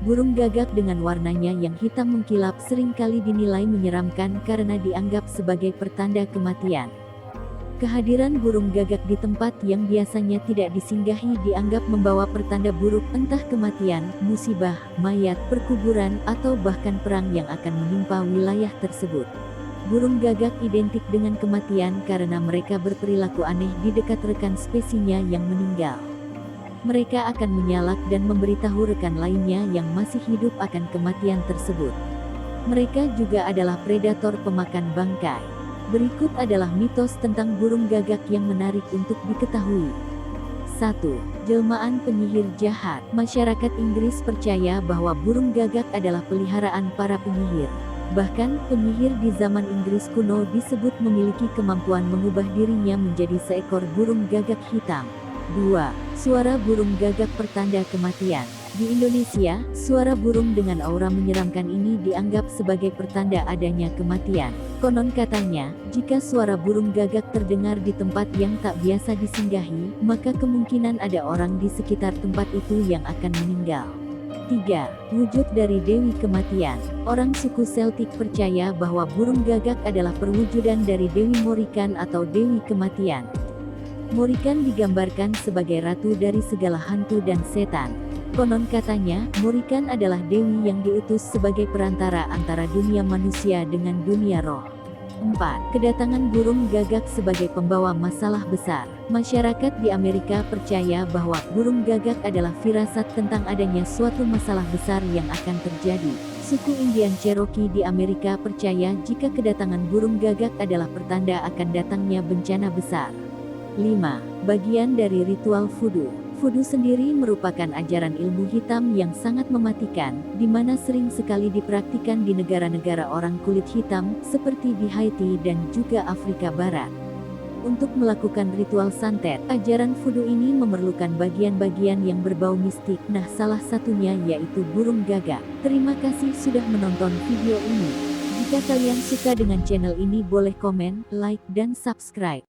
Burung gagak dengan warnanya yang hitam mengkilap seringkali dinilai menyeramkan karena dianggap sebagai pertanda kematian. Kehadiran burung gagak di tempat yang biasanya tidak disinggahi dianggap membawa pertanda buruk, entah kematian, musibah, mayat, perkuburan, atau bahkan perang yang akan menimpa wilayah tersebut. Burung gagak identik dengan kematian karena mereka berperilaku aneh di dekat rekan spesiesnya yang meninggal. Mereka akan menyalak dan memberitahu rekan lainnya yang masih hidup akan kematian tersebut. Mereka juga adalah predator pemakan bangkai. Berikut adalah mitos tentang burung gagak yang menarik untuk diketahui. 1. Jelmaan penyihir jahat. Masyarakat Inggris percaya bahwa burung gagak adalah peliharaan para penyihir. Bahkan, penyihir di zaman Inggris kuno disebut memiliki kemampuan mengubah dirinya menjadi seekor burung gagak hitam. 2. Suara burung gagak pertanda kematian. Di Indonesia, suara burung dengan aura menyeramkan ini dianggap sebagai pertanda adanya kematian. Konon katanya, jika suara burung gagak terdengar di tempat yang tak biasa disinggahi, maka kemungkinan ada orang di sekitar tempat itu yang akan meninggal. 3. Wujud dari Dewi Kematian. Orang suku Celtic percaya bahwa burung gagak adalah perwujudan dari Dewi Morrigan atau Dewi Kematian. Morrigan digambarkan sebagai ratu dari segala hantu dan setan. Konon katanya, Morrigan adalah dewi yang diutus sebagai perantara antara dunia manusia dengan dunia roh. 4. Kedatangan burung gagak sebagai pembawa masalah besar. Masyarakat di Amerika percaya bahwa burung gagak adalah firasat tentang adanya suatu masalah besar yang akan terjadi. Suku Indian Cherokee di Amerika percaya jika kedatangan burung gagak adalah pertanda akan datangnya bencana besar. 5. Bagian dari ritual voodoo. Voodoo sendiri merupakan ajaran ilmu hitam yang sangat mematikan, di mana sering sekali dipraktikkan di negara-negara orang kulit hitam, seperti di Haiti dan juga Afrika Barat. Untuk melakukan ritual santet, ajaran voodoo ini memerlukan bagian-bagian yang berbau mistik. Nah, salah satunya yaitu burung gagak. Terima kasih sudah menonton video ini. Jika kalian suka dengan channel ini, boleh komen, like, dan subscribe.